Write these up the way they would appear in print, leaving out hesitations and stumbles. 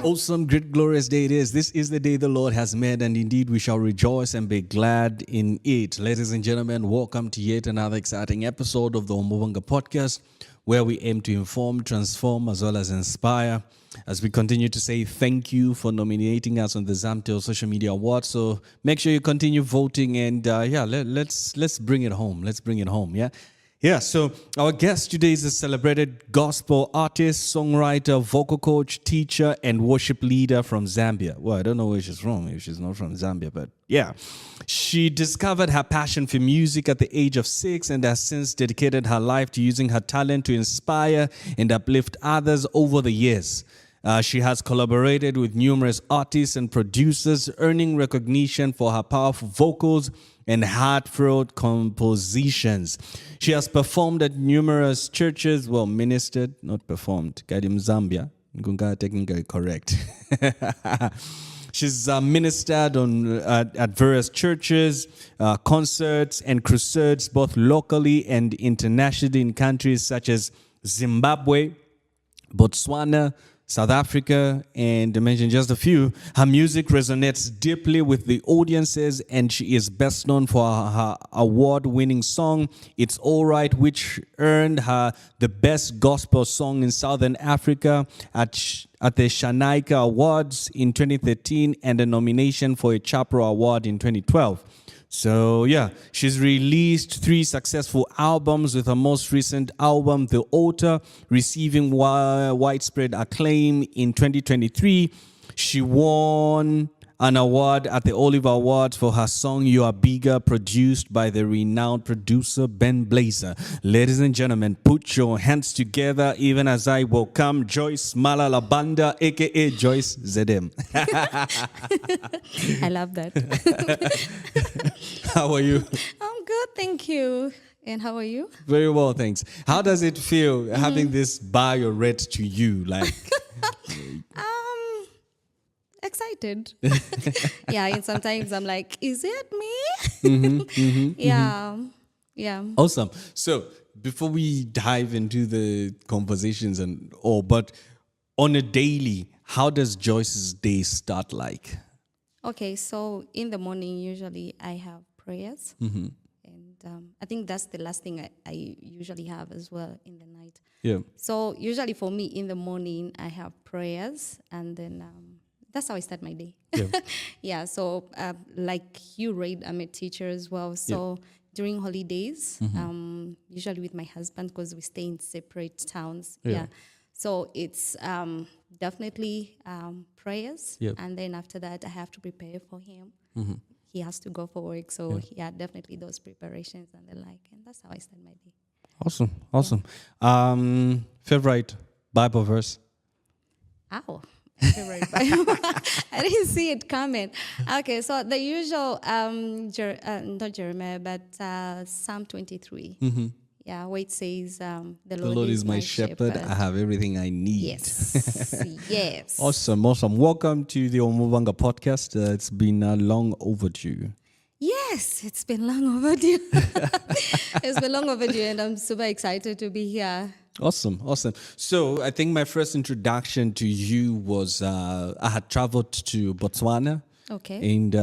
Awesome, great, glorious day it is. This is the day the Lord has made, and indeed we shall rejoice and be glad in it. Ladies and gentlemen, welcome to yet another exciting episode of the Umubanga Podcast, where we aim to inform, transform, as well as inspire. As we continue to say thank you for nominating us on the Zamtel Social Media Awards. So make sure you continue voting, and let's bring it home. Let's bring it home. Yeah, so our guest today is a celebrated gospel artist, songwriter, vocal coach, teacher, and worship leader from Zambia. Well, I don't know where she's from, if she's not from Zambia, but yeah. She discovered her passion for music at the age of 6 and has since dedicated her life to using her talent to inspire and uplift others over the years. She has collaborated with numerous artists and producers, earning recognition for her powerful vocals and heartfelt compositions. She has performed at numerous churches, ministered, not performed. Kadim Zambia, Ngunga technically correct. She's ministered at various churches, concerts, and crusades, both locally and internationally in countries such as Zimbabwe, Botswana, South Africa, and to mention just a few. Her music resonates deeply with the audiences, and she is best known for her award-winning song, It's Alright, which earned her the Best Gospel Song in Southern Africa at the Shanaika Awards in 2013 and a nomination for a Chapro Award in 2012. So, she's released 3 successful albums, with her most recent album, The Altar, receiving widespread acclaim in 2023. She won an award at the Oliver Awards for her song You Are Bigger, produced by the renowned producer Ben Blazer. Ladies and gentlemen, put your hands together even as I welcome Joyce Malalabanda, aka Joyce Zedem. I love that. How are you? I'm good, thank you. And how are you? Very well, thanks. How does it feel having this bio read to you? Like, excited. And sometimes I'm like, is it me? Yeah. Awesome. So before we dive into the conversations and all, but on a daily, how does Joyce's day start like? Okay, so in the morning, usually I have prayers. And I think that's the last thing I usually have as well in the night. Yeah. So usually for me in the morning, I have prayers, and then that's how I start my day. Yeah. So like you read, I'm a teacher as well. So during holidays, usually with my husband, because we stay in separate towns. So it's definitely prayers. And then after that, I have to prepare for him. He has to go for work. So definitely those preparations and the like. And that's how I start my day. Awesome. Favorite Bible verse? Ow. Favorite Bible. I didn't see it coming. Okay, so the usual, not Jeremiah, but Psalm 23. Where it says, the Lord is my shepherd. I have everything I need. Yes. Awesome. Welcome to the Umubanga Podcast. It's been long overdue. Yes, it's been long overdue. It's been long overdue, and I'm super excited to be here. Awesome. So I think my first introduction to you was I had traveled to Botswana. Okay. And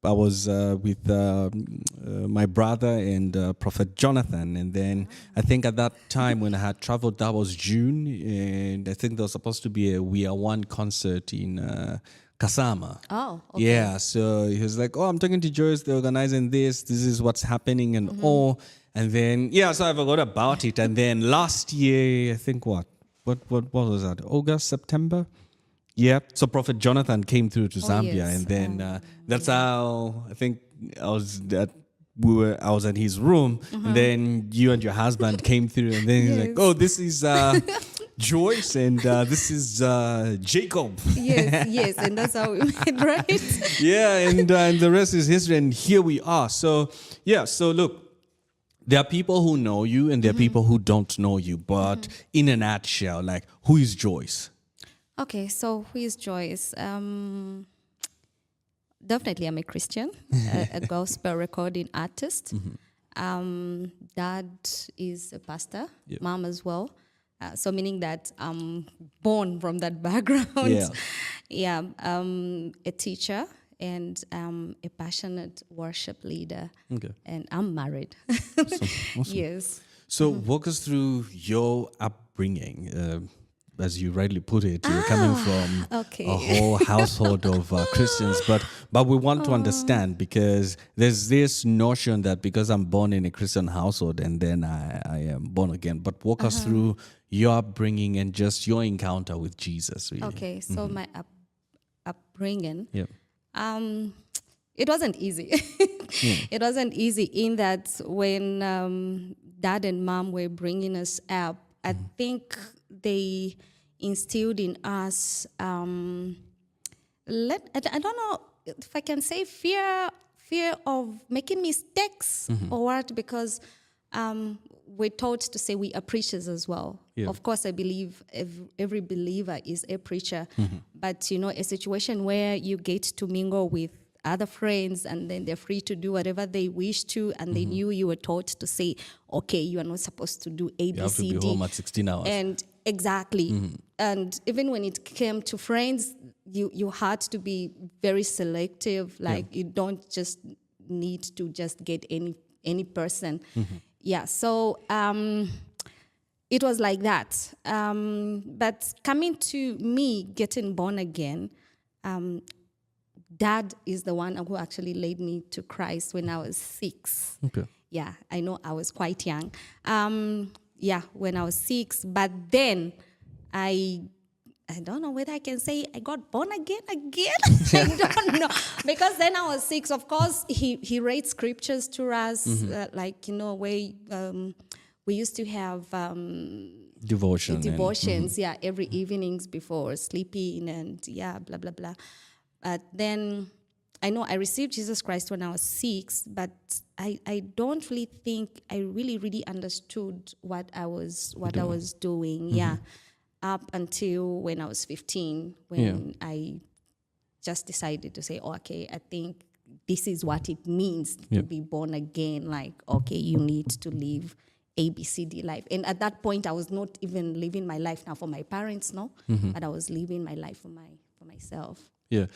I was with my brother and Prophet Jonathan. And then I think at that time when I had traveled, that was June. And I think there was supposed to be a We Are One concert in Kasama. Oh, okay. Yeah, so he was like, I'm talking to Joyce, they're organizing this is what's happening and all. And then, so I forgot about it. And then last year, I think what was that? August, September? Yeah, so Prophet Jonathan came through to Zambia, and then that's how I think I was at his room, and then you and your husband came through, and then he's like, this is Joyce, and this is Jacob. Yes, and that's how we met, right? And the rest is history, and here we are. So look, there are people who know you, and there are people who don't know you, but in a nutshell, like, who is Joyce? Okay, so who is Joyce? Definitely I'm a Christian, a gospel recording artist. Dad is a pastor, mom as well. So meaning that I'm born from that background. Yeah. Yeah, a teacher and a passionate worship leader. Okay. And I'm married. Awesome. Yes. So walk us through your upbringing. As you rightly put it, you're coming from okay. a whole household of Christians, but we want to understand, because there's this notion that because I'm born in a Christian household and then I am born again. But walk us through your upbringing and just your encounter with Jesus. Really. Okay, so my upbringing, Yeah. it wasn't easy. It wasn't easy in that when dad and mom were bringing us up, I think they instilled in us, I don't know if I can say fear of making mistakes or what, because we're taught to say we are preachers as well. Yeah. Of course, I believe every believer is a preacher, but a situation where you get to mingle with other friends and then they're free to do whatever they wish to, and they knew you were taught to say, okay, you are not supposed to do A, B, You have to C, be D. home at 16 hours. And exactly. And even when it came to friends, you had to be very selective. Like you don't just need to just get any person. Yeah. So it was like that. But coming to me getting born again, Dad is the one who actually led me to Christ when I was 6. Okay. Yeah, I know I was quite young. When I was 6, but then I don't know whether I can say I got born again. I don't know, because then I was 6. Of course, he read scriptures to us, where we used to have devotions, every evenings before sleeping, and blah blah blah. But then I know I received Jesus Christ when I was 6, but I don't really think I really understood what I was doing. Yeah, up until when I was 15, when I just decided to say, okay, I think this is what it means to be born again. Like, okay, you need to live ABCD life. And at that point, I was not even living my life now for my parents, but I was living my life for myself. Yeah.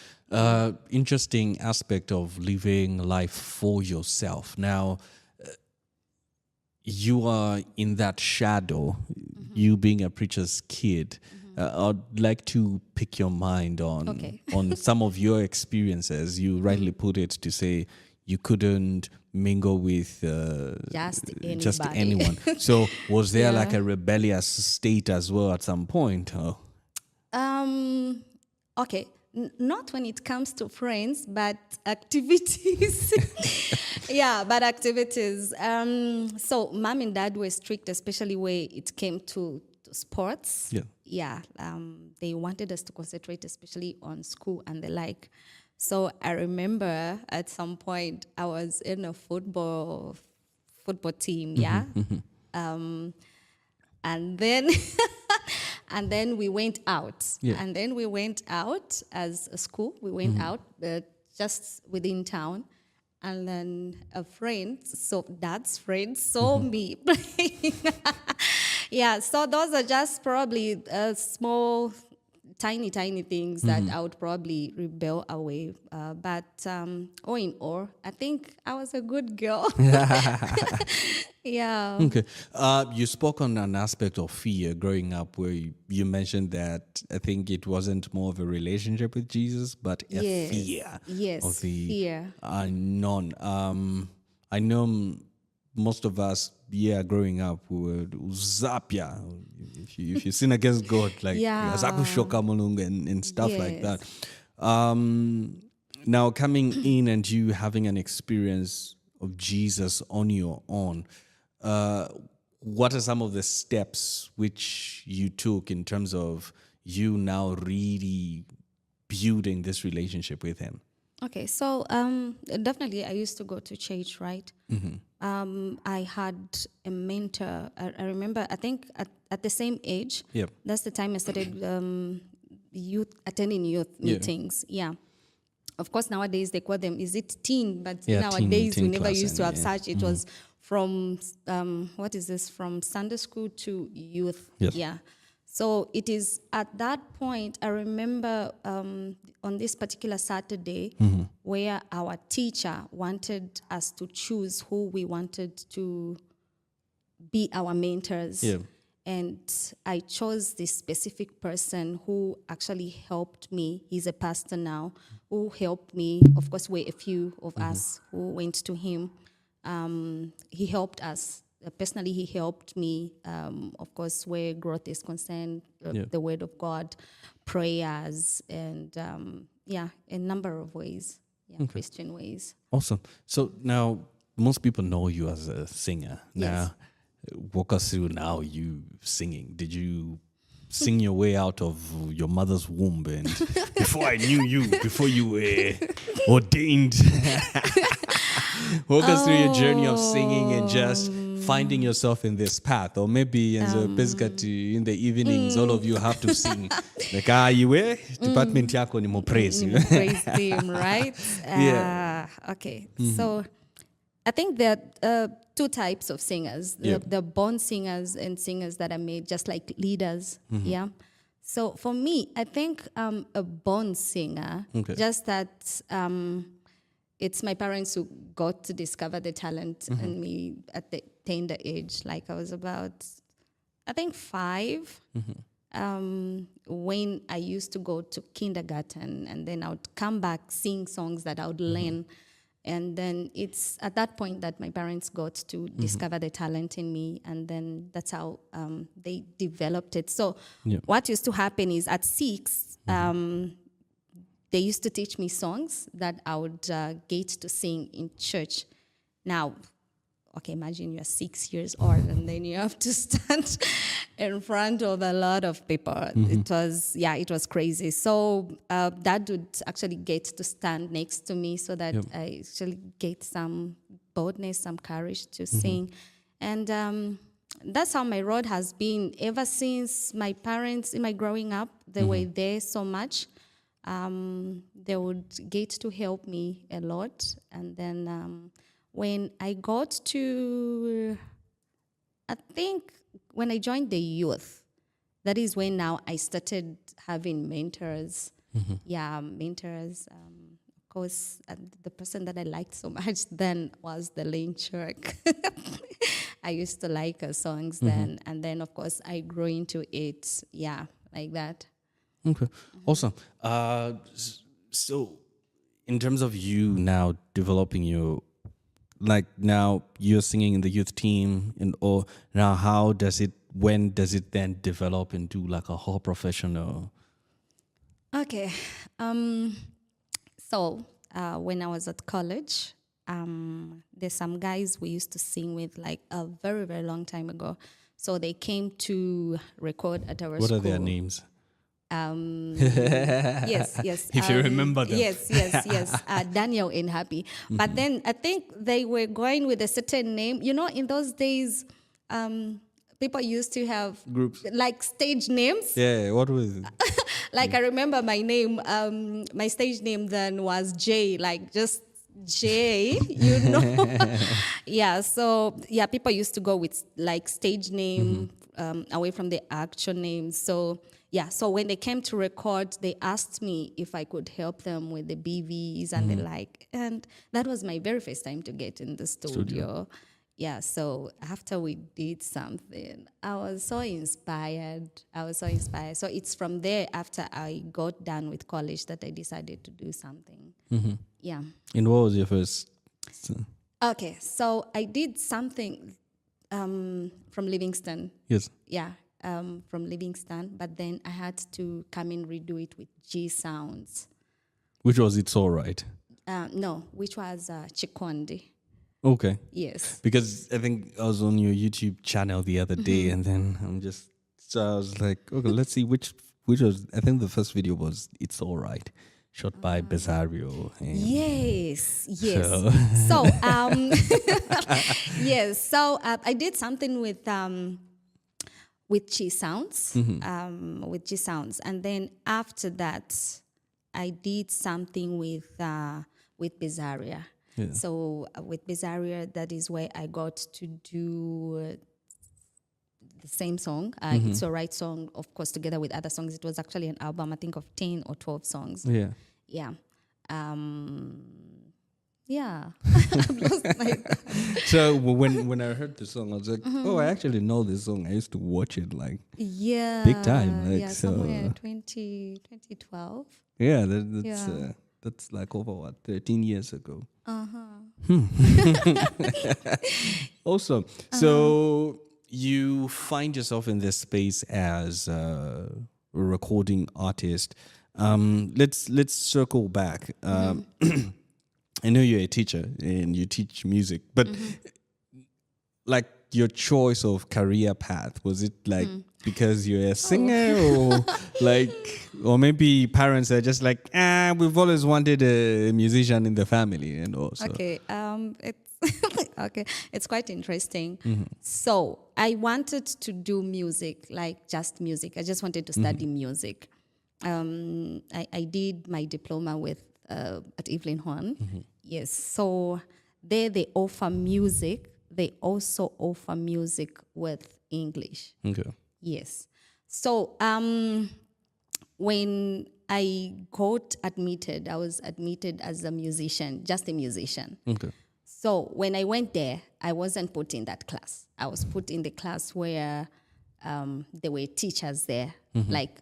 Interesting aspect of living life for yourself. Now, you are in that shadow, you being a preacher's kid. I'd like to pick your mind on on some of your experiences. You rightly put it to say you couldn't mingle with just anyone. So was there like a rebellious state as well at some point? Okay. Not when it comes to friends, but activities. Activities. So mom and dad were strict, especially when it came to sports. They wanted us to concentrate, especially on school and the like. So I remember at some point I was in a football team. And then and then we went out. And then we went out as a school. We went out just within town. And then a friend, so dad's friend, saw me playing. So those are just probably small, tiny things that I would probably rebel away. But all in all, I think I was a good girl. Okay. You spoke on an aspect of fear growing up, where you mentioned that I think it wasn't more of a relationship with Jesus, but a fear of the fear. unknown. I know most of us, growing up, we would zapia. If you sin against God, like zakushoka mulungu and stuff like that. Now coming in and you having an experience of Jesus on your own, what are some of the steps which you took in terms of you now really building this relationship with him? Okay, so definitely I used to go to church, right? I had a mentor. I remember, I think at the same age, that's the time I started attending youth meetings. Of course, nowadays they call them, is it teen? But nowadays teen we never class used to have such. It was from what is this, from Sunday school to youth. Yes. Yeah. So it is at that point, I remember on this particular Saturday where our teacher wanted us to choose who we wanted to be our mentors. Yeah. And I chose this specific person who actually helped me. He's a pastor now, who helped me. Of course, we're a few of us who went to him. He helped us. Personally, he helped me, of course, where growth is concerned, the word of God, prayers, and a number of ways, Christian ways. Awesome. So now, most people know you as a singer. Yes. Now, walk us through now you singing. Did you sing your way out of your mother's womb? And before I knew you, before you were ordained, walk us through your journey of singing and just finding yourself in this path. Or maybe basically in the evenings, all of you have to sing. Like, you were? Department yako ni mo praise you. Praise him, right? Okay. So I think there are two types of singers. The born singers and singers that are made just like leaders. Yeah. So for me, I think a born singer, just that it's my parents who got to discover the talent in me at the tender age. Like I was about, I think 5, when I used to go to kindergarten, and then I would come back, sing songs that I would learn. And then it's at that point that my parents got to discover the talent in me, and then that's how they developed it. So what used to happen is at 6, they used to teach me songs that I would get to sing in church. Now, okay, imagine you're 6 years old and then you have to stand in front of a lot of people. It was crazy. So Dad would actually get to stand next to me so that I actually get some boldness, some courage to sing. And that's how my road has been ever since. My parents, in my growing up, they were there so much. They would get to help me a lot. And then when I got to, I think when I joined the youth, that is when now I started having mentors. Yeah, mentors. Of course, the person that I liked so much then was the Lane Church. I used to like her songs then. And then, of course, I grew into it. Yeah, like that. Okay, awesome. So, in terms of you now developing your, like now you're singing in the youth team, or now when does it then develop into like a whole professional? Okay, so when I was at college, there's some guys we used to sing with like a very, very long time ago. So they came to record at our school. What are their names? Yes. If you remember them. Yes. Daniel and Happy. But then I think they were going with a certain name. You know, in those days, people used to have Groups, like stage names. Yeah, what was it? Like I remember my name, my stage name then was J, like just J, you know. So people used to go with like stage name away from the actual name. So when they came to record, they asked me if I could help them with the BVs and the like. And that was my very first time to get in the studio. Yeah, so after we did something, I was so inspired. So it's from there, after I got done with college, that I decided to do something. Yeah. And what was your first? Okay, so I did something from Livingston. Yes. Yeah, from Livingston, but then I had to come and redo it with G sounds. Which was It's All Right? No, which was Chikondi. Okay. Yes. Because I think I was on your YouTube channel the other day, and then I was like, okay, let's see which was. I think the first video was It's All Right, shot by Besario. Yes. So, yes. So I did something with G sounds, and then after that, I did something with Besaria. Yeah. So with Bizaria, that is where I got to do the same song. It's a right song, of course, together with other songs. It was actually an album, I think, of 10 or 12 songs. Yeah. Yeah. Yeah. I've lost my... So when I heard the song, I was like, oh, I actually know this song. I used to watch it like Yeah. big time. Like, yeah, so, somewhere 2012. yeah, that's like over what, 13 years ago. Awesome. So you find yourself in this space as a recording artist. Let's circle back. I know you're a teacher and you teach music, but like your choice of career path, was it like because you're a singer or like, or maybe parents are just like, we've always wanted a musician in the family and also. Okay, it's okay. It's quite interesting. So I wanted to do music, like just music. I just wanted to study music. I did my diploma with at Evelyn Horn. Yes. So there they offer music. They also offer music with English. Okay. Yes. So when I got admitted, I was admitted as a musician, just a musician. Okay. So when I went there, I wasn't put in that class. I was put in the class where there were teachers there, like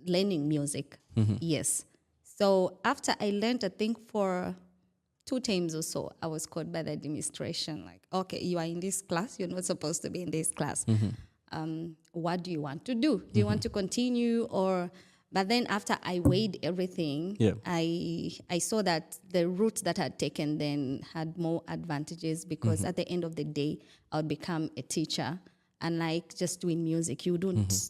learning music. Yes. So after I learned, I think for 2 times or so, I was called by the administration, like, okay, you are in this class, you're not supposed to be in this class. What do you want to do? Do you want to continue or... But then after I weighed everything, I saw that the route that I had taken then had more advantages because at the end of the day, I would become a teacher. And like just doing music, you don't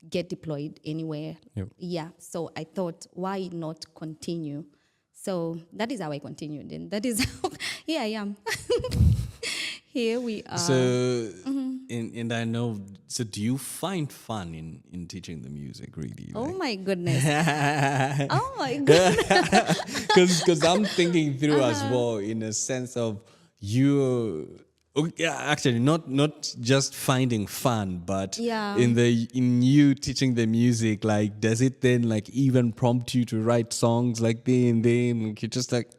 get deployed anywhere. Yeah, so I thought, why not continue? So that is how I continued. And that is how, here I am. Here we are. So, and I know, so do you find fun in teaching the music, really? Oh Like, my goodness. Oh my goodness. because I'm thinking through as well in a sense of you. Okay, actually, not just finding fun, but in you teaching the music, like, does it then like even prompt you to write songs like then like, you're just like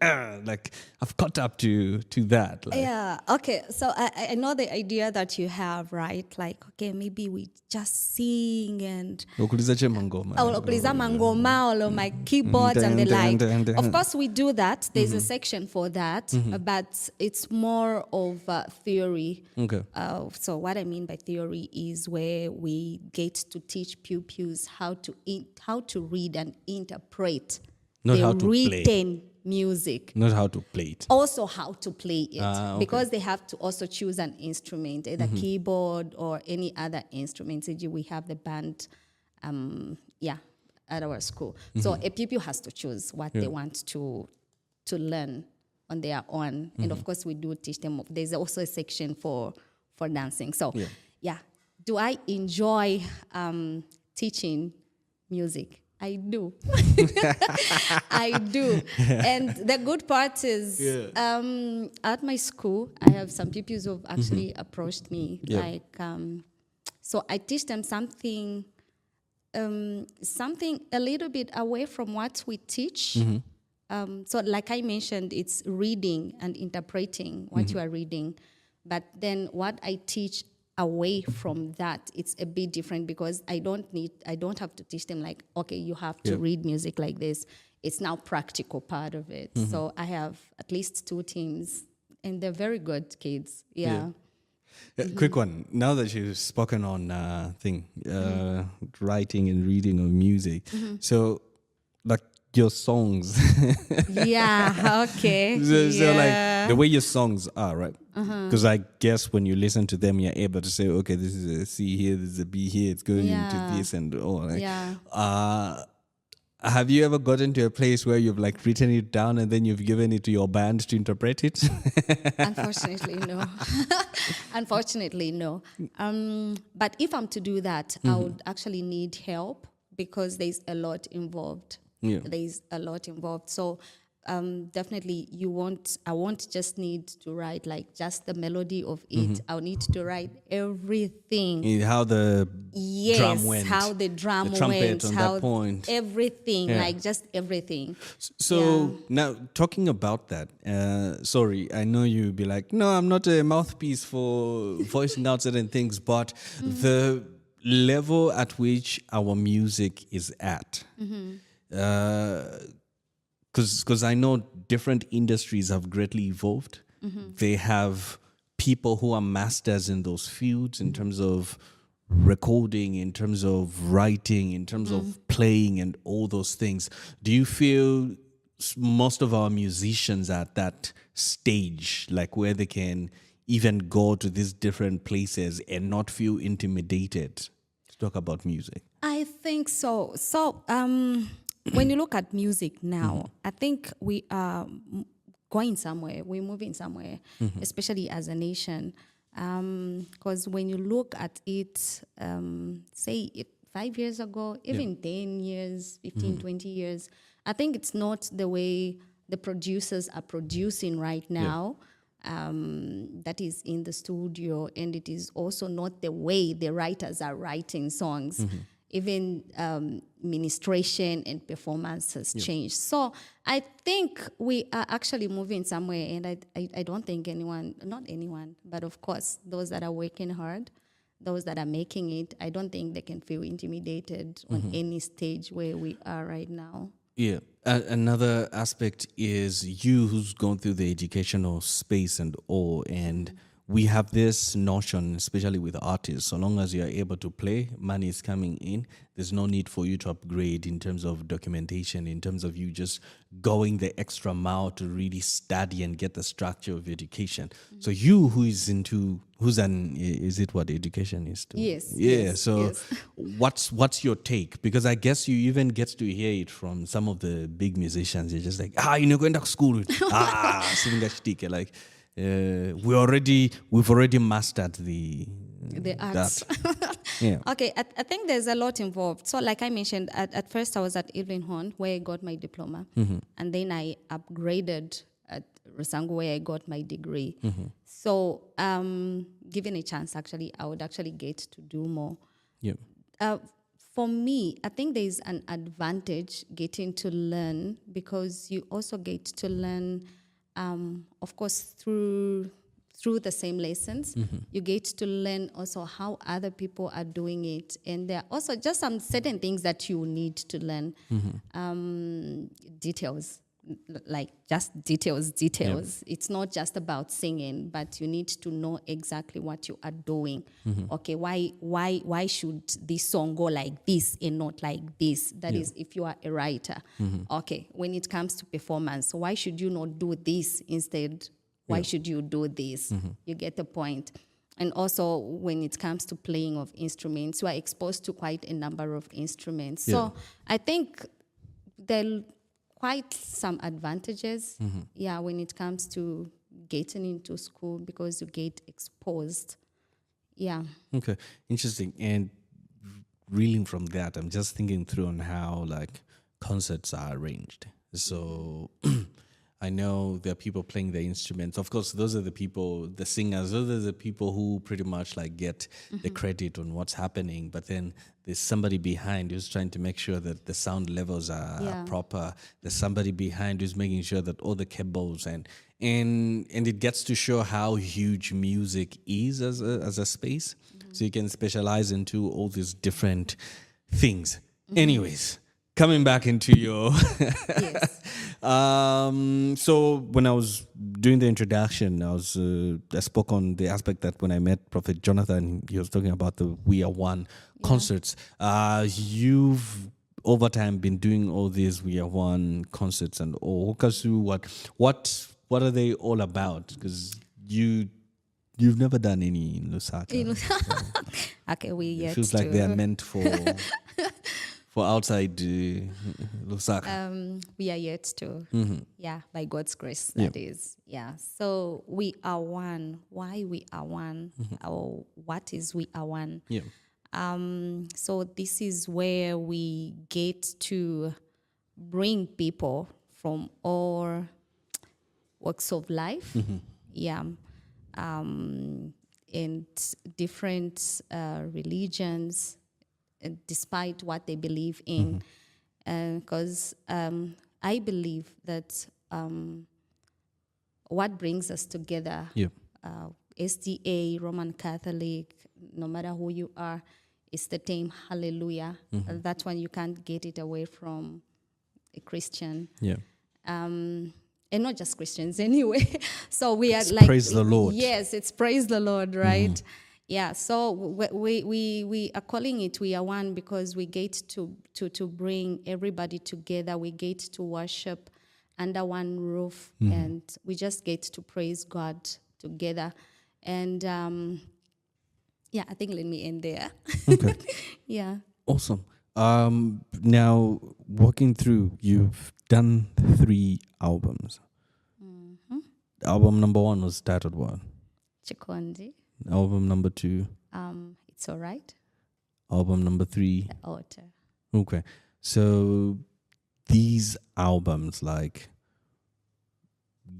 I've caught up to that. Like. Yeah. Okay. So I know the idea that you have, right? Like, okay, maybe we just sing and Okuliza che mangoma. okuliza mangoma or my keyboards and the like. Of course, we do that. There's a section for that, but it's more of theory. Okay. So what I mean by theory is where we get to teach pupils how to read and interpret Not the how to written play. Music. Not how to play it. Also how to play it. Okay. Because they have to also choose an instrument, either keyboard or any other instrument. E.g., we have the band at our school. So a pupil has to choose what they want to learn on their own. And of course we do teach them. There's also a section for dancing. So do I enjoy teaching music? I do. I do. And the good part is at my school, I have some pupils who have actually approached me. Like, so I teach them something a little bit away from what we teach. So like I mentioned, it's reading and interpreting what you are reading. But then what I teach away from that, it's a bit different because I don't have to teach them like, okay, you have to read music like this. It's now practical part of it. So I have at least 2 teams and they're very good kids. Quick one. Now that you've spoken on writing and reading of music, so like your songs. Okay. So like the way your songs are, right? Because I guess when you listen to them, you're able to say, okay, this is a C here, this is a B here, it's going into this and all. Like, have you ever gotten to a place where you've like written it down and then you've given it to your band to interpret it? Unfortunately, no. Unfortunately, no. But if I'm to do that, I would actually need help because there's a lot involved. There's a lot involved. So definitely I won't just need to write like just the melody of it. I'll need to write everything. How the drum Yes, went, how the drum the trumpet went, on how that point. everything, Yeah. like just everything. So now talking about that, sorry, I know you'll be like, no, I'm not a mouthpiece for voicing out certain things, but the level at which our music is at, because I know different industries have greatly evolved. They have people who are masters in those fields in terms of recording, in terms of writing, in terms of playing and all those things. Do you feel most of our musicians are at that stage, like where they can even go to these different places and not feel intimidated to talk about music? I think so. So, when you look at music now, I think we are going somewhere. We're moving somewhere, especially as a nation. Because when you look at it, say 5 years ago, even 10 years, 15, 20 years, I think it's not the way the producers are producing right now. That is in the studio, and it is also not the way the writers are writing songs. Even ministration and performance has changed. So I think we are actually moving somewhere, and I don't think not anyone, but of course those that are working hard, those that are making it, I don't think they can feel intimidated on any stage where we are right now. Yeah. Another aspect is you who's gone through the educational space and all, and we have this notion, especially with artists, so long as you are able to play, money is coming in, there's no need for you to upgrade in terms of documentation, in terms of you just going the extra mile to really study and get the structure of education. So you is it what education is to? Yes. Yeah. Yes, So yes. what's your take? Because I guess you even get to hear it from some of the big musicians. You're just like, going to school. Singing shtick. Like, we've already mastered the arts. that. Yeah. Okay, I think there's a lot involved. So like I mentioned, at first I was at Evelyn Horn where I got my diploma. And then I upgraded at Rusangu where I got my degree. So given a chance, actually, I would actually get to do more. Yeah. For me, I think there's an advantage getting to learn because you also get to learn, of course, through the same lessons. You get to learn also how other people are doing it. And there are also just some certain things that you need to learn. Details, like just details. It's not just about singing, but you need to know exactly what you are doing. Okay, why should this song go like this and not like this? That is if you are a writer. Okay, when it comes to performance, why should you not do this instead? Why should you do this? You get the point. And also when it comes to playing of instruments, you are exposed to quite a number of instruments. So I think there are quite some advantages, when it comes to getting into school because you get exposed. Yeah. Okay. Interesting. And reeling from that, I'm just thinking through on how like concerts are arranged. So I know there are people playing the instruments. Of course, those are the people, the singers, those are the people who pretty much like get the credit on what's happening. But then there's somebody behind who's trying to make sure that the sound levels are proper. There's somebody behind who's making sure that all the cables and it gets to show how huge music is as a space. So you can specialize into all these different things. Anyways, coming back into your Yes. so when I was doing the introduction, I spoke on the aspect that when I met Prophet Jonathan, he was talking about the We Are One concerts. You've over time been doing all these We Are One concerts and all. What are they all about? Because you've never done any in Lusaka. Okay, we It yet feels like to. they are meant for outside Lusaka. We are yet to. Yeah, by God's grace, that is. Yeah. So we are one. Why we are one? Or what is we are one? Yeah. So this is where we get to bring people from all walks of life. Yeah. And different religions, despite what they believe in. Because I believe that what brings us together, SDA, Roman Catholic, no matter who you are, is the term hallelujah. That one you can't get it away from a Christian. Yeah. And not just Christians anyway. So we are Praise the Lord. Yes, it's praise the Lord, right? Yeah. So we are calling it We Are One because we get to bring everybody together. We get to worship under one roof, and we just get to praise God together. And I think let me end there. Okay. Yeah. Awesome. Now, walking through, you've done 3 albums. Album number 1 was titled what? Chikondi. Album number 2? It's All Right. Album number 3? The Altar. Okay. So these albums, like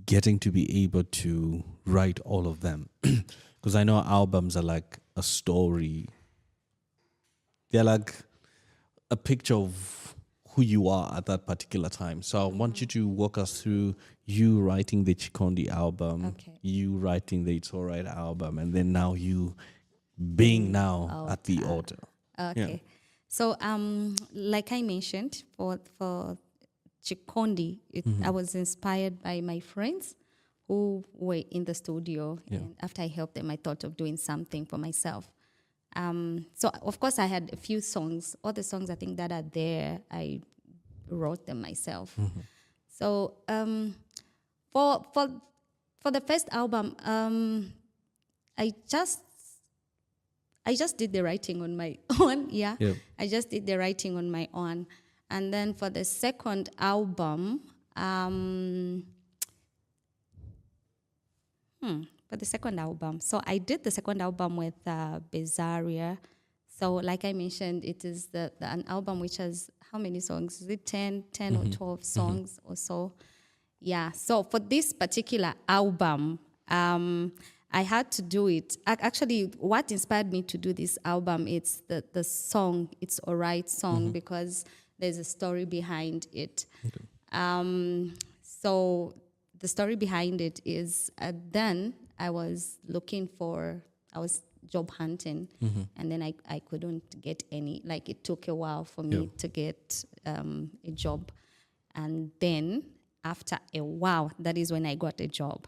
getting to be able to write all of them, because I know albums are like a story. They're like a picture of who you are at that particular time. So I want you to walk us through you writing the Chikondi album, you writing the It's Alright album, and then now you being now at the altar. Okay. Yeah. So like I mentioned, for Chikondi, I was inspired by my friends who were in the studio. And after I helped them, I thought of doing something for myself. So of course I had a few songs. All the songs I think that are there, I wrote them myself. So for the first album, I just did the writing on my own. I just did the writing on my own. And then for the second album, so I did the second album with Bezaria. So like I mentioned, it is an album which has how many songs? Is it 10 or 12 songs or so? Yeah. So for this particular album, I had to do it. Actually, what inspired me to do this album, it's the song, It's Alright song, because there's a story behind it. So the story behind it is then I was job hunting, and then I couldn't get any. Like it took a while for me to get a job. And then after a while, that is when I got a job.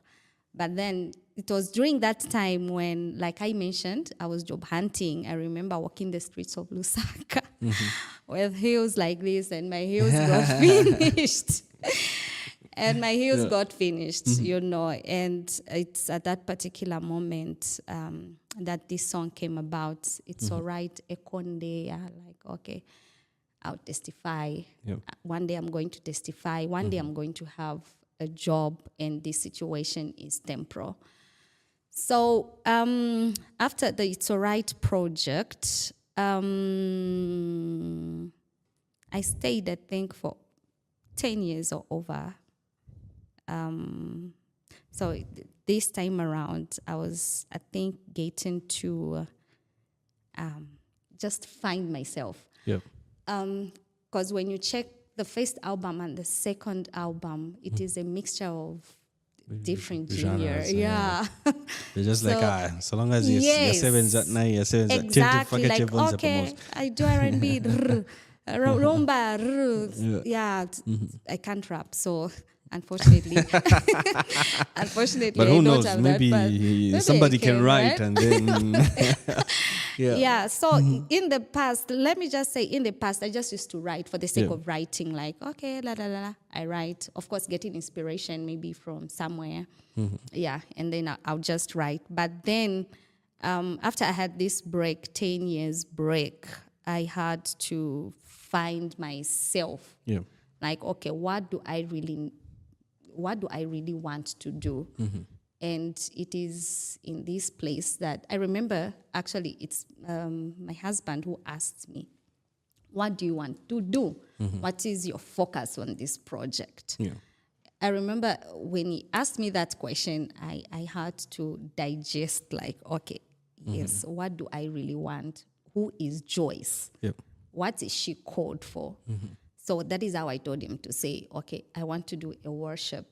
But then it was during that time when, like I mentioned, I was job hunting. I remember walking the streets of Lusaka with heels like this, and my heels got finished. And my heels got finished, and it's at that particular moment that this song came about. It's alright, Ekonde, like, okay, I'll testify. One day I'm going to testify. One day I'm going to have a job, and this situation is temporal. So after the It's Alright project, I stayed, I think, for 10 years or over. So this time around, I was, I think, getting to just find myself. Because when you check the first album and the second album, it is a mixture of different genres. They're just like, so long as you're sevens at night, you're sevens at 10 to forget like, your bones okay, I do R&B, rumba, I can't rap, so unfortunately. But who knows? Have maybe somebody can write, right? And then So in the past, let me just say, in the past, I just used to write for the sake of writing. Like, okay, I write. Of course, getting inspiration maybe from somewhere. And then I'll just write. But then after I had this break, 10 years break, I had to find myself. Like, okay, what do I really want to do? And it is in this place that I remember, actually, it's my husband who asked me, what do you want to do? What is your focus on this project? Yeah. I remember when he asked me that question, I had to digest like, okay, yes, what do I really want? Who is Joyce? Yep. What is she called for? So that is how I told him to say, okay, I want to do a worship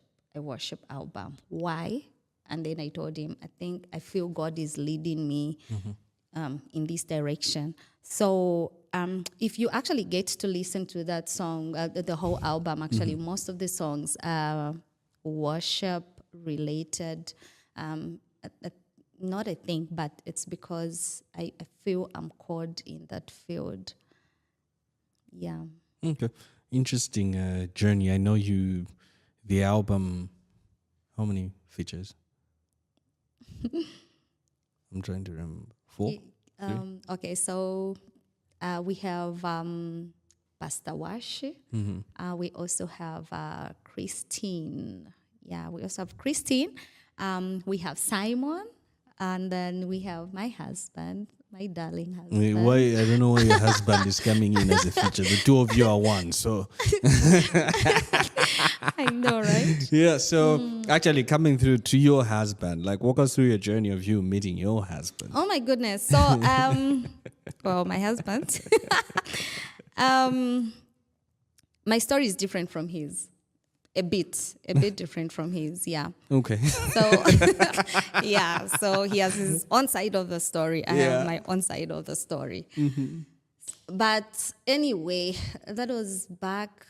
album. Why? And then I told him, I feel God is leading me in this direction. So if you actually get to listen to that song, the whole album, actually, most of the songs are worship related. Not a thing, but it's because I feel I'm called in that field. Yeah. Okay. Interesting journey. I know the album, how many features? I'm trying to remember. 4? Okay, so we have Pastor Washi. We also have Christine. Yeah, we also have Christine. We have Simon. And then we have my husband, my darling husband. Why? I don't know why your husband is coming in as a feature. The two of you are one, so. I know, right? Yeah, so actually coming through to your husband, like walk us through your journey of you meeting your husband. Oh my goodness. So, well, my husband. My story is different from his. A bit different from his, yeah. Okay. So, yeah, so he has his own side of the story. I have my own side of the story. But anyway, that was back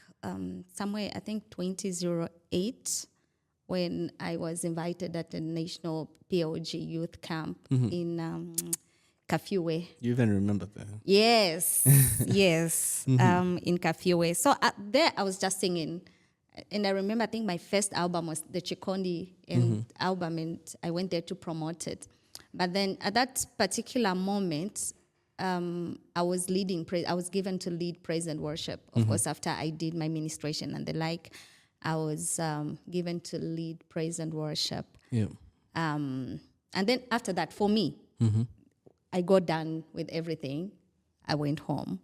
somewhere, I think 2008, when I was invited at the National PLG Youth Camp in Kafiwe. You even remember that? Yes, yes, in Kafiwe. So there I was just singing. And I remember, I think my first album was the Chikondi album, and I went there to promote it. But then at that particular moment, I was I was given to lead praise and worship. Of course, after I did my ministration and the like, I was given to lead praise and worship. Yeah. And then after that, for me, I got done with everything. I went home.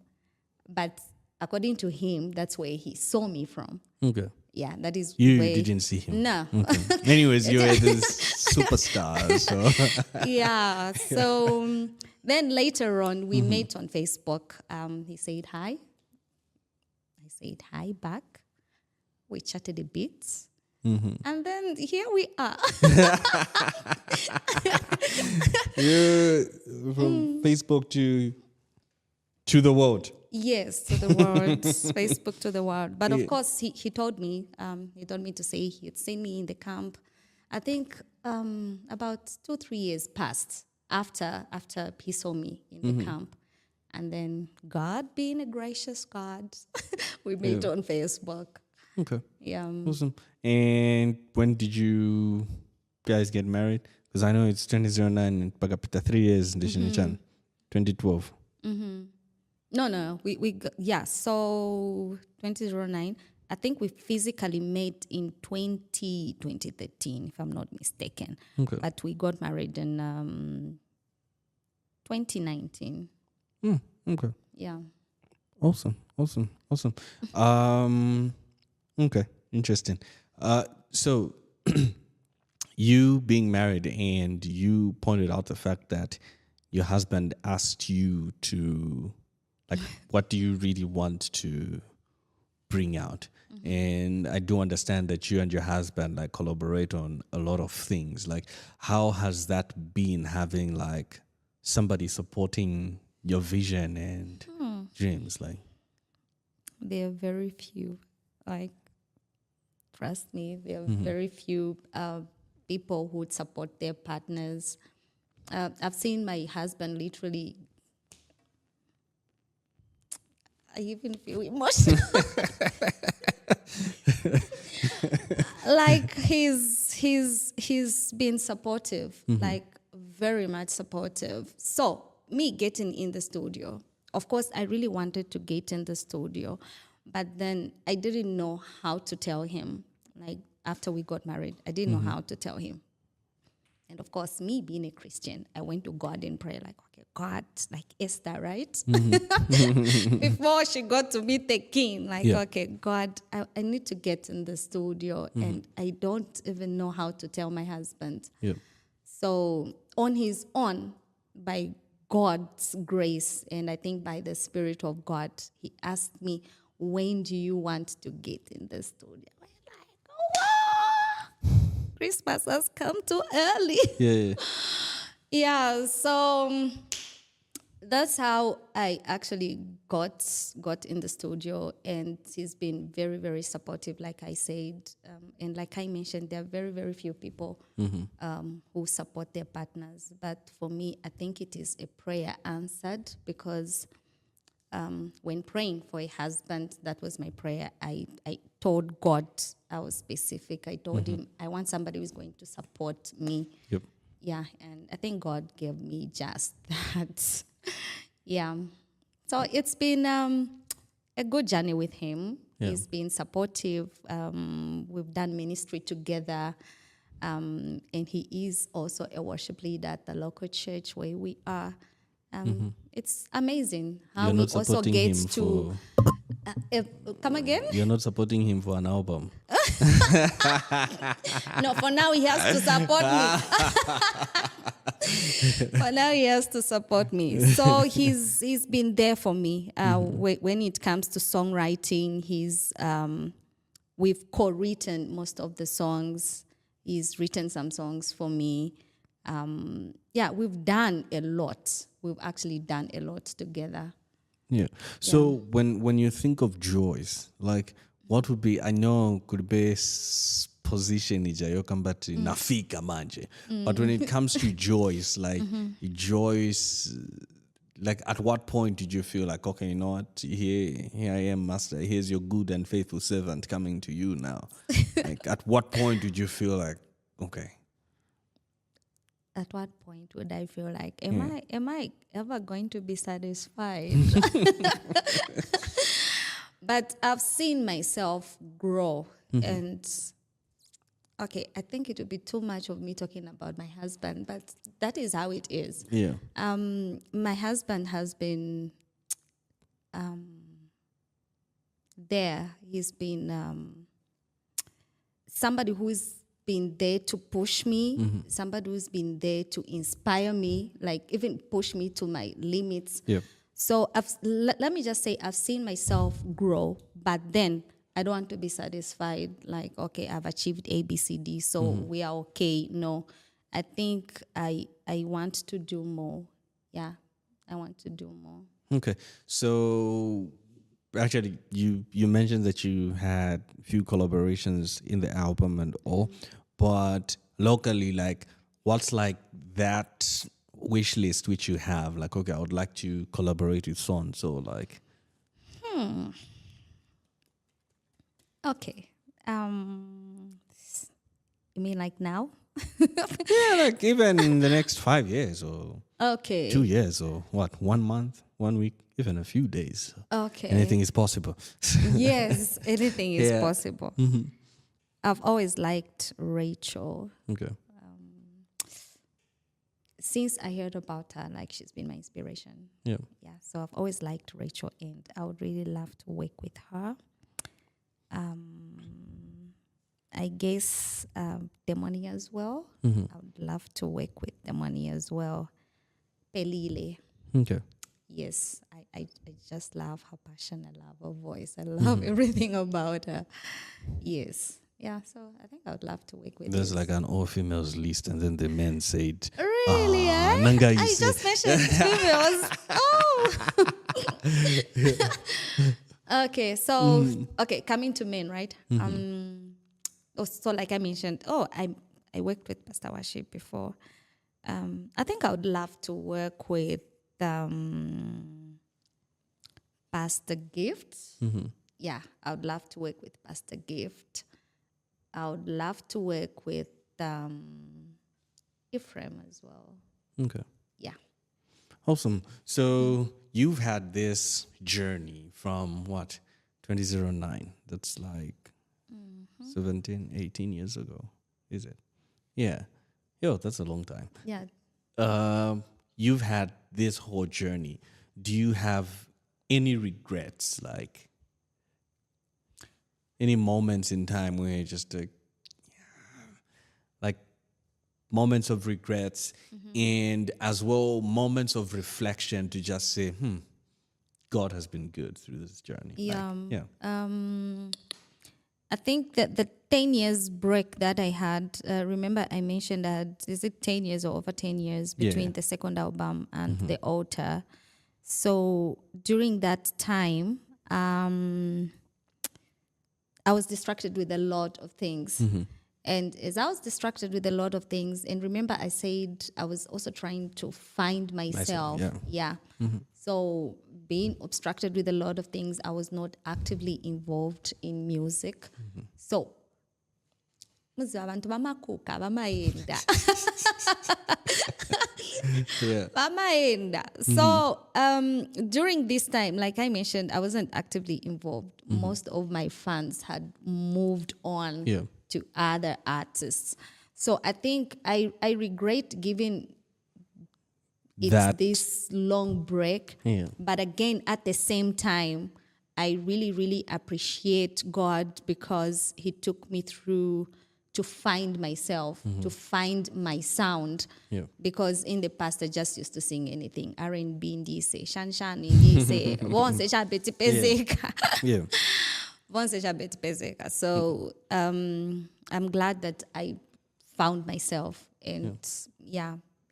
But according to him, that's where he saw me from. Okay. Yeah, that is You where... didn't see him? No. Okay. Anyways, you were this superstar. So. Yeah. So then later on, we met on Facebook. He said hi. I said hi back. We chatted a bit. And then here we are. Yeah, from Facebook to the world. Yes, to the world. Facebook to the world. But of course, he told me to say he'd seen me in the camp. I think about 2-3 years passed after he saw me in the camp. And then God, being a gracious God, we met on Facebook. Okay. Yeah. Awesome. And when did you guys get married? Because I know it's 2009 and pagapita 3 years in 2012. No. We got, so 2009. I think we physically met in 2013, if I'm not mistaken. Okay. But we got married in 2019. Okay. Yeah. Awesome. Okay. Interesting. So you being married, and you pointed out the fact that your husband asked you to, like, what do you really want to bring out? And I do understand that you and your husband like collaborate on a lot of things. Like, how has that been, having like somebody supporting your vision and dreams? Like, there are very few. Like, trust me, there are very few people who would support their partners. I've seen my husband literally. I even feel emotional. Like, he's been supportive, like very much supportive. So me getting in the studio, of course, I really wanted to get in the studio, but then I didn't know how to tell him. Like, after we got married, I didn't know how to tell him. And of course, me being a Christian, I went to God in prayer, like, okay, God, like Esther, right? Before she got to meet the king, like, okay, God, I need to get in the studio, and I don't even know how to tell my husband. Yeah. So on his own, by God's grace, and I think by the Spirit of God, he asked me, when do you want to get in the studio? I was like, oh, Christmas has come too early. Yeah. Yeah, so that's how I actually got in the studio, and he's been very, very supportive, like I said. And like I mentioned, there are very, very few people who support their partners. But for me, I think it is a prayer answered, because when praying for a husband, that was my prayer. I told God, I was specific. I told him, I want somebody who's going to support me. Yep. Yeah, and I think God gave me just that. Yeah. So it's been a good journey with him. Yeah. He's been supportive. We've done ministry together. And he is also a worship leader at the local church where we are. It's amazing how You're he not also supporting gets him to... come again? You're not supporting him for an album. No, for now he has to support me. For now he has to support me. So he's been there for me. When it comes to songwriting, we've co-written most of the songs. He's written some songs for me. We've done a lot. We've actually done a lot together. Yeah. So when you think of Joyce, like what would be, I know could be position ijayo kambati nafika manje. But when it comes to Joyce, like Joyce, like at what point did you feel like, okay, you know what, here I am, master, here's your good and faithful servant coming to you now. Like at what point did you feel like, okay. At what point would I feel like, am I ever going to be satisfied? But I've seen myself grow, and okay, I think it would be too much of me talking about my husband, but that is how it is. Yeah. My husband has been there. He's been somebody who's been there to push me, somebody who's been there to inspire me, like even push me to my limits. Yeah. So let me just say, I've seen myself grow, but then I don't want to be satisfied. Like, okay, I've achieved A, B, C, D, so we are okay. No, I think I want to do more. Yeah, I want to do more. Okay. So actually, you mentioned that you had a few collaborations in the album and all, but locally, like, what's like that wish list which you have? Like, okay, I would like to collaborate with so and so, like. Okay. You mean like now? Yeah, like even in the next 5 years or Okay. 2 years or what, 1 month, 1 week, even a few days. Okay. Anything is possible. Yes, anything is Yeah. possible. I've always liked Rachel. Okay. Since I heard about her, like she's been my inspiration. Yeah. Yeah, so I've always liked Rachel, and I would really love to work with her. I guess Demoni as well. I would love to work with Demoni as well. Pelile. Okay. Yes, I just love her passion. I love her voice. I love everything about her. Yes. Yeah, so I think I would love to work with There's you. like an all females list, and then the men said, Really? Nanga, you I say. just mentioned females. Oh. Okay, so okay, coming to men, right? So like I mentioned, I worked with Pastor Worship before. I think I would love to work with Pastor Gift. Yeah, I would love to work with Pastor Gift. I would love to work with Ephraim as well. Okay. Yeah. Awesome. So you've had this journey from what, 2009? That's like 17, 18 years ago, is it? Yeah. Yo, that's a long time. Yeah. You've had this whole journey. Do you have any regrets, like any moments in time where you're just like moments of regrets and as well moments of reflection to just say, God has been good through this journey. Yeah. Like, I think that the 10 years break that I had, remember I mentioned that, is it 10 years or over 10 years between the second album and the altar? So during that time, I was distracted with a lot of things. And as I was distracted with a lot of things, and remember I said I was also trying to find myself. So being obstructed with a lot of things, I was not actively involved in music. So abantu bamakuka bamaenda. Bamaenda. So during this time, like I mentioned, I wasn't actively involved. Most of my fans had moved on to other artists. So I think I regret giving it's this long break. But again, at the same time, I really, really appreciate God because he took me through to find myself, to find my sound. Because in the past, I just used to sing anything. R&B, ndise, shanshan, ndise, vonse chabeti pezeka. Vonse chabeti pezeka. So I'm glad that I found myself and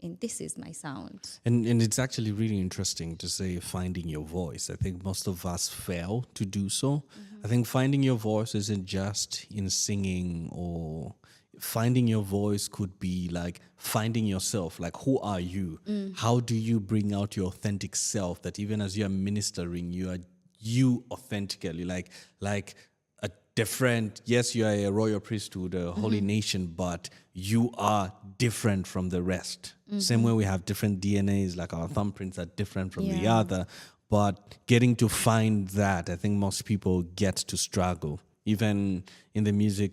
and this is my sound. And it's actually really interesting to say finding your voice. I think most of us fail to do so. I think finding your voice isn't just in singing, or finding your voice could be like finding yourself. Like, who are you? How do you bring out your authentic self that even as you are ministering, you are you authentically? Like a different, yes, you are a royal priesthood, a holy nation, but you are different from the rest. Same way we have different DNAs, like our thumbprints are different from the other. But getting to find that, I think most people get to struggle. Even in the music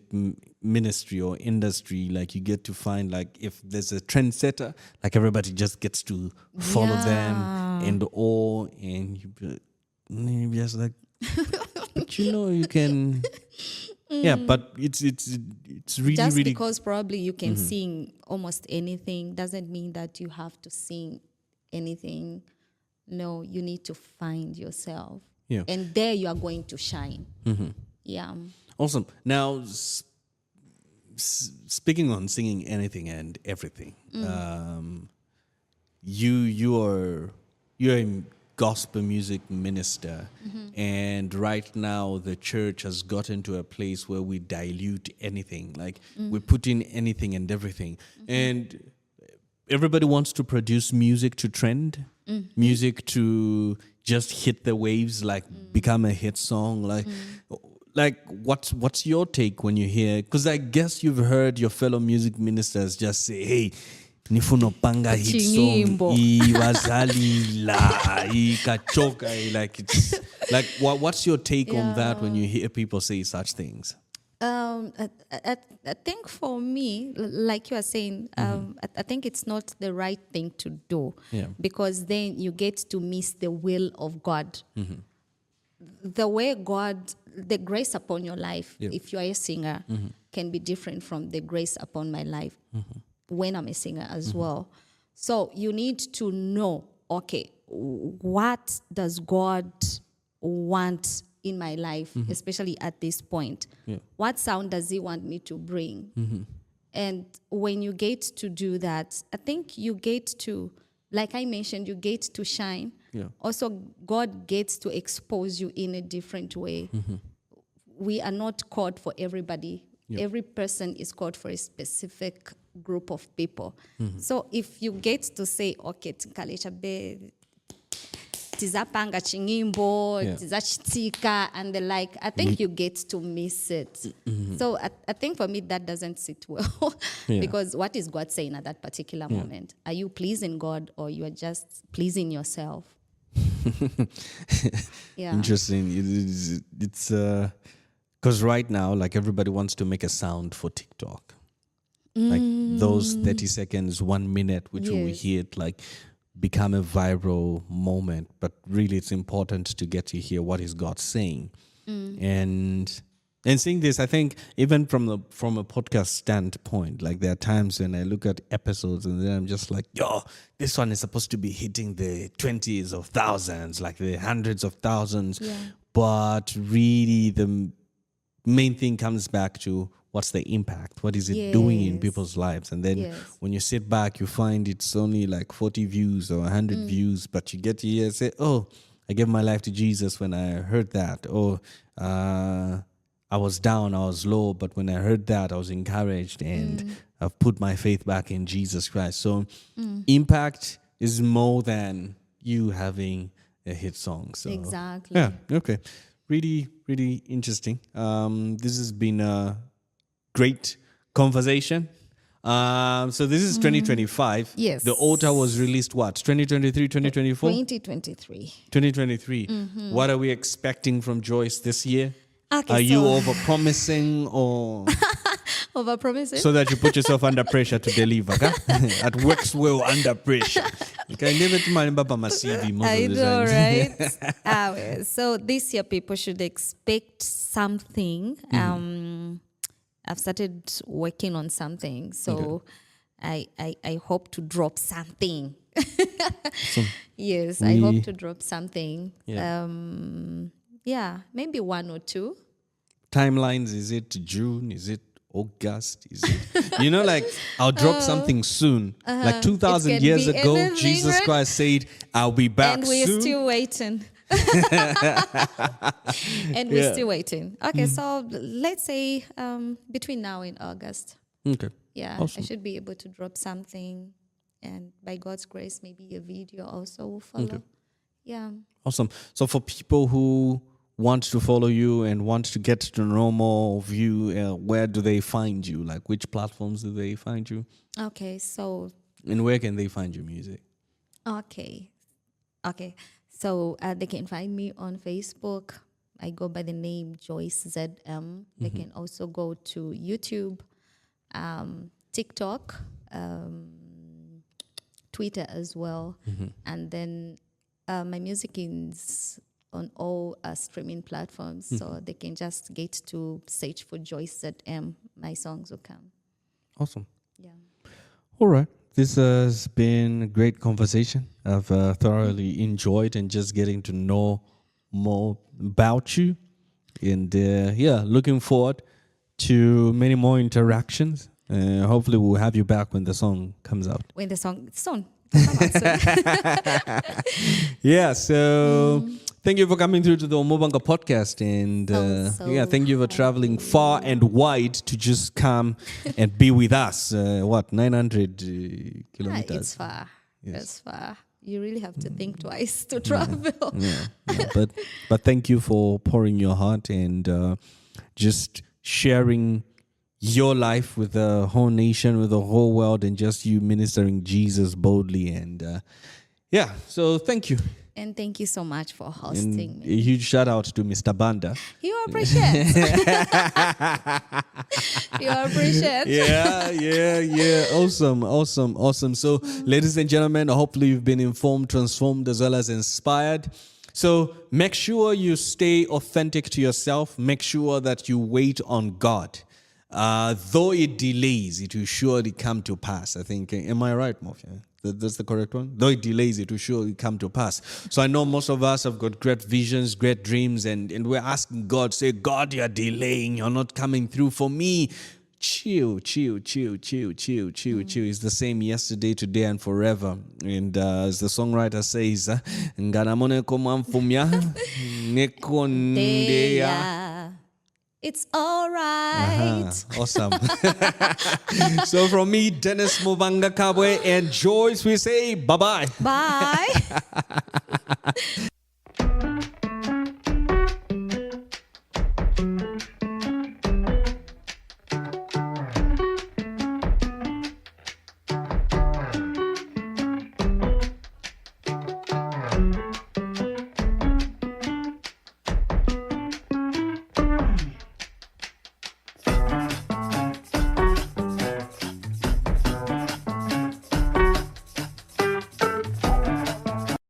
ministry or industry, like you get to find, like if there's a trendsetter, like everybody just gets to follow them and all, and you just like, but you can. Yeah, but it's really, just really... because probably you can sing almost anything doesn't mean that you have to sing anything. No, you need to find yourself. Yeah. And there you are going to shine. Yeah. Awesome. Now, speaking on singing anything and everything, you're a gospel music minister, and right now the church has gotten to a place where we dilute anything, like we put in anything and everything, and everybody wants to produce music to trend, music to just hit the waves, like become a hit song, like what's your take when you hear, because I guess you've heard your fellow music ministers just say, hey, nifunopanga hit song iwazalila ikachoka, like it's like what's your take on that when you hear people say such things? I think for me, like you are saying, I think it's not the right thing to do, because then you get to miss the will of God. The way God, the grace upon your life, if you are a singer, can be different from the grace upon my life when I'm a singer as well. So you need to know, okay, what does God want in my life, especially at this point? What sound does he want me to bring? And when you get to do that, I think you get to, like I mentioned, you get to shine. Also, God gets to expose you in a different way. We are not called for everybody. Every person is called for a specific group of people. So if you get to say, okay, tizapanga chingimbo, tizachitika, and the like, I think you get to miss it. So I think for me that doesn't sit well, because what is God saying at that particular moment? Are you pleasing God, or you are just pleasing yourself? Interesting. It's because right now, like, everybody wants to make a sound for TikTok. Like those 30 seconds, 1 minute, which will Yes. hit like become a viral moment. But really, it's important to get to hear what is God saying. And seeing this, I think even from a podcast standpoint, like there are times when I look at episodes and then I'm just like, yo, this one is supposed to be hitting the 20s of thousands, like the hundreds of thousands. Yeah. But really the main thing comes back to what's the impact? What is it doing in Yes. people's lives? And then Yes. when you sit back, you find it's only like 40 views or 100 views, but you get to hear say, oh, I gave my life to Jesus when I heard that. Or I was down, I was low, but when I heard that, I was encouraged and I've put my faith back in Jesus Christ. So impact is more than you having a hit song. So Exactly. yeah, okay. Really, really interesting. This has been a great conversation. So this is 2025. Yes. The altar was released what? 2023, 2024? 2023. 2023. What are we expecting from Joyce this year? Okay, Are you so over-promising or over promising? so that you put yourself under pressure to deliver? Okay? At works well under pressure. Okay, never to my CV most I of the know, time. right? So this year, people should expect something. I've started working on something, so I hope to drop something. Yes, I hope to drop something. Yeah. Yeah, maybe one or two. Timelines, is it June? Is it August? Is it, you know, like I'll drop something soon. Like 2,000 It can years be ago, anything, Jesus right? Christ said, I'll be back And we're soon. still waiting. And we're still waiting. Okay, so let's say between now and August. Okay. Yeah, Awesome. I should be able to drop something. And by God's grace, maybe a video also will follow. Yeah. Awesome. So for people who want to follow you and want to get to know more of you, where do they find you? Like which platforms do they find you? Okay, so And where can they find your music? Okay. So they can find me on Facebook. I go by the name Joyce ZM. They can also go to YouTube, TikTok, Twitter as well. And then my music is on all streaming platforms. So they can just get to search for Joyce ZM. My songs will come. Awesome. Yeah. All right. This has been a great conversation. I've thoroughly enjoyed and just getting to know more about you. And looking forward to many more interactions. Hopefully we'll have you back when the song comes out. When the song soon. Come on, soon. Yeah, so thank you for coming through to the Umubanga Podcast. And thank you for traveling far and wide to just come and be with us. 900 kilometers? It's far. Yes. It's far. You really have to think twice to travel. Yeah, but thank you for pouring your heart and just sharing your life with the whole nation, with the whole world, and just you ministering Jesus boldly. And so thank you. And thank you so much for And hosting me. a huge shout out to Mr. Banda. You appreciate. You appreciate. Yeah. Awesome. So, ladies and gentlemen, hopefully you've been informed, transformed, as well as inspired. So make sure you stay authentic to yourself. Make sure that you wait on God. Though it delays, it will surely come to pass. I think, am I right, Mofia? That's the correct one? Though it delays, it will surely come to pass. So I know most of us have got great visions, great dreams, and we're asking God, say, God, you're delaying, you're not coming through for me. Chill. It's the same yesterday, today, and forever. And as the songwriter says, Ngaramone komamfumya nekondea. Yeah. It's all right. Awesome. So from me, Dennis Umubanga Kabwe, and Joyce, we say bye-bye. Bye.